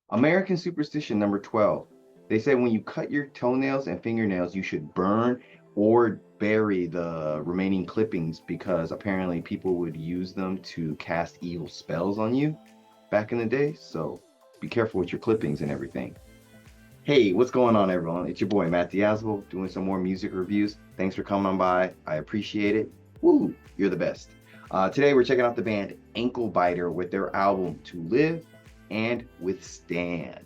American superstition number 12. They say when you cut your toenails and fingernails, you should burn or bury the remaining clippings because apparently people would use them to cast evil spells on you back in the day. So be careful with your clippings and everything. Hey, what's going on, everyone? It's your boy Matt Diazzo doing some more music reviews. Thanks for coming on by. I appreciate it. Woo, you're the best. Today we're checking out the band Anklebiter with their album To Live and Withstand.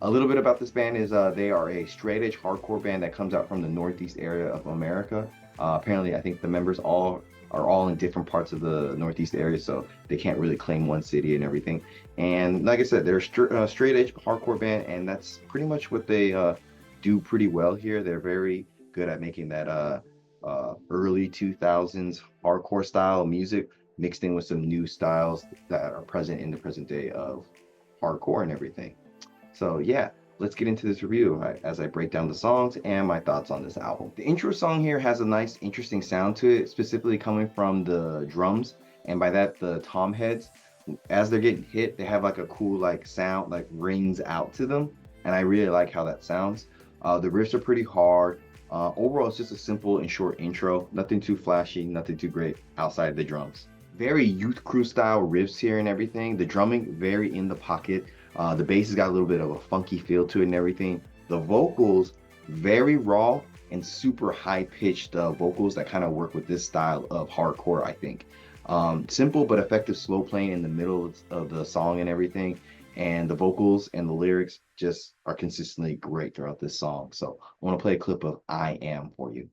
A little bit about this band is they are a straight edge hardcore band that comes out from the Northeast area of America. Apparently, I think the members all are all in different parts of the Northeast area, so they can't really claim one city and everything. And like I said, they're a straight edge hardcore band, and that's pretty much what they do pretty well here. They're very good at making that early 2000s hardcore style music mixed in with some new styles that are present in the present day of hardcore and everything. So yeah, let's get into this review as I break down the songs and my thoughts on this album. The intro song here has a nice, interesting sound to it, specifically coming from the drums, and by that the tom heads. As they're getting hit, they have like a cool like sound, like rings out to them, and I really like how that sounds. The riffs are pretty hard. Overall, it's just a simple and short intro. Nothing too flashy, nothing too great outside of the drums. Very youth crew style riffs here and everything. The drumming very in the pocket. The bass has got a little bit of a funky feel to it and everything. The vocals very raw and super high pitched vocals that kind of work with this style of hardcore, I think. Simple but effective slow playing in the middle of the song and everything. And the vocals and the lyrics just are consistently great throughout this song. So I want to play a clip of I Am for you.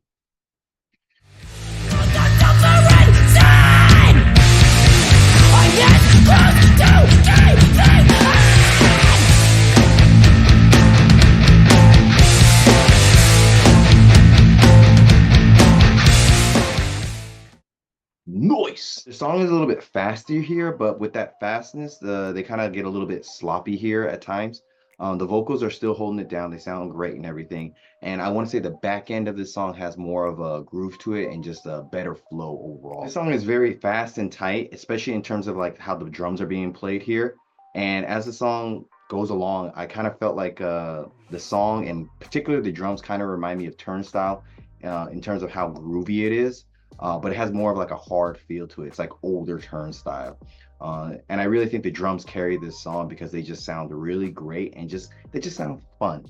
Nice. The song is a little bit faster here, but with that fastness, they kind of get a little bit sloppy here at times. The vocals are still holding it down. They sound great and everything. And I want to say the back end of this song has more of a groove to it and just a better flow overall. This song is very fast and tight, especially in terms of like how the drums are being played here. And as the song goes along, I kind of felt like the song and particularly the drums kind of remind me of Turnstile in terms of how groovy it is, but it has more of like a hard feel to it. It's like older Turnstile. And I really think the drums carry this song because they just sound really great and they just sound fun.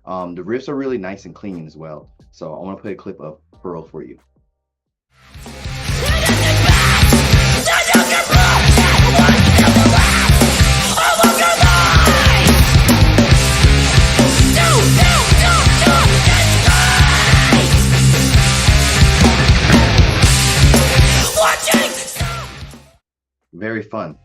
The riffs are really nice and clean as well. So I want to play a clip of Pearl for you. Very fun.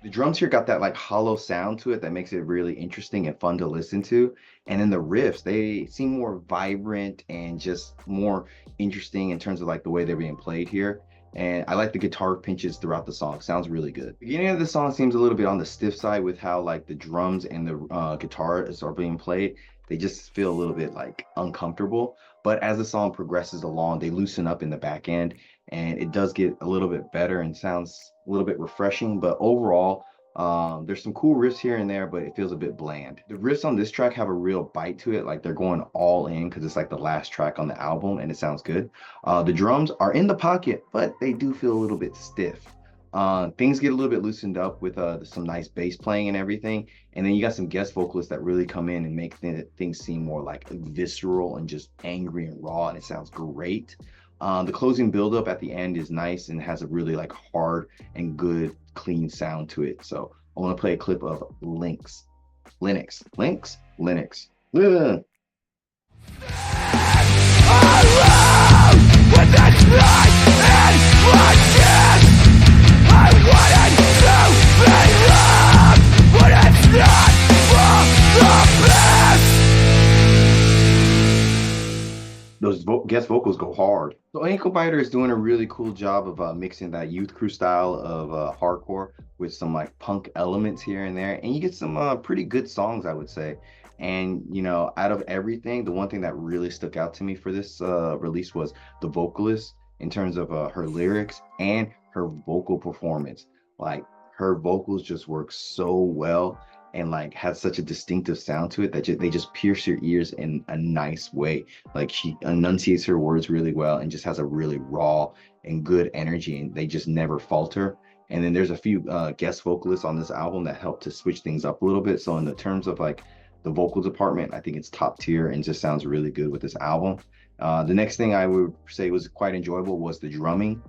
The drums here got that like hollow sound to it that makes it really interesting and fun to listen to. And then the riffs, they seem more vibrant and just more interesting in terms of like the way they're being played here. And I like the guitar pinches throughout the song. Sounds really good. The beginning of the song seems a little bit on the stiff side with how like the drums and the guitars are being played. They just feel a little bit like uncomfortable. But as the song progresses along, they loosen up in the back end and it does get a little bit better and sounds a little bit refreshing. But overall, there's some cool riffs here and there, but it feels a bit bland. The riffs on this track have a real bite to it, like they're going all in because it's like the last track on the album and it sounds good. The drums are in the pocket, but they do feel a little bit stiff. Things get a little bit loosened up with some nice bass playing and everything. And then you got some guest vocalists that really come in and make things seem more like visceral and just angry and raw, and it sounds great. The closing buildup at the end is nice and has a really like hard and good clean sound to it. So I want to play a clip of Linux. Ugh. Those guest vocals go hard. So Anklebiter is doing a really cool job of mixing that youth crew style of hardcore with some like punk elements here and there, and you get some pretty good songs, I would say. And you know, out of everything, the one thing that really stuck out to me for this release was the vocalist in terms of her lyrics and her vocal performance. Like her vocals just work so well, and like has such a distinctive sound to it that they just pierce your ears in a nice way. Like she enunciates her words really well and just has a really raw and good energy, and they just never falter. And then there's a few guest vocalists on this album that help to switch things up a little bit. So in the terms of like the vocal department, I think it's top tier and just sounds really good with this album. The next thing I would say was quite enjoyable was the drumming.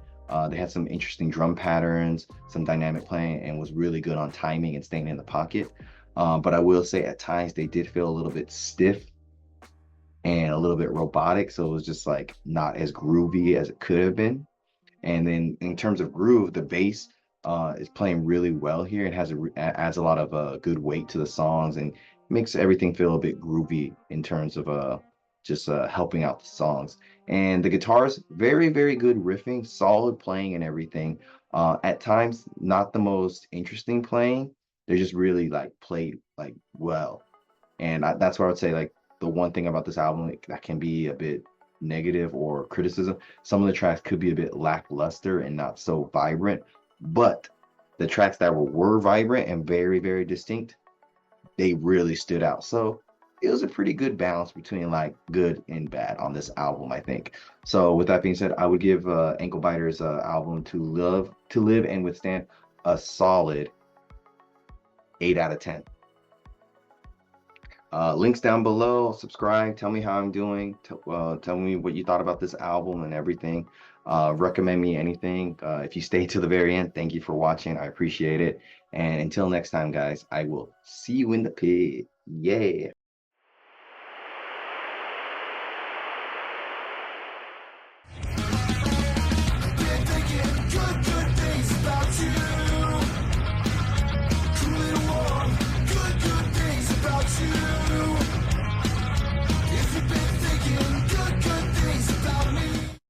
They had some interesting drum patterns, some dynamic playing, and was really good on timing and staying in the pocket. But I will say at times they did feel a little bit stiff and a little bit robotic. So it was just like not as groovy as it could have been. And then in terms of groove, the bass is playing really well here. It adds a lot of good weight to the songs and makes everything feel a bit groovy in terms of just helping out the songs. And the guitars, very, very good riffing, solid playing and everything. At times, not the most interesting playing. They're just really like played like well. And that's why I would say like the one thing about this album that can be a bit negative or criticism, some of the tracks could be a bit lackluster and not so vibrant, but the tracks that were vibrant and very, very distinct, they really stood out. So it was a pretty good balance between like good and bad on this album, I think. So with that being said, I would give Anklebiter's album to live and withstand a solid 8 out of 10. Links down below. Subscribe. Tell me how I'm doing. Tell me what you thought about this album and everything. Recommend me anything. If you stay to the very end, thank you for watching. I appreciate it. And until next time, guys, I will see you in the pit. Yeah.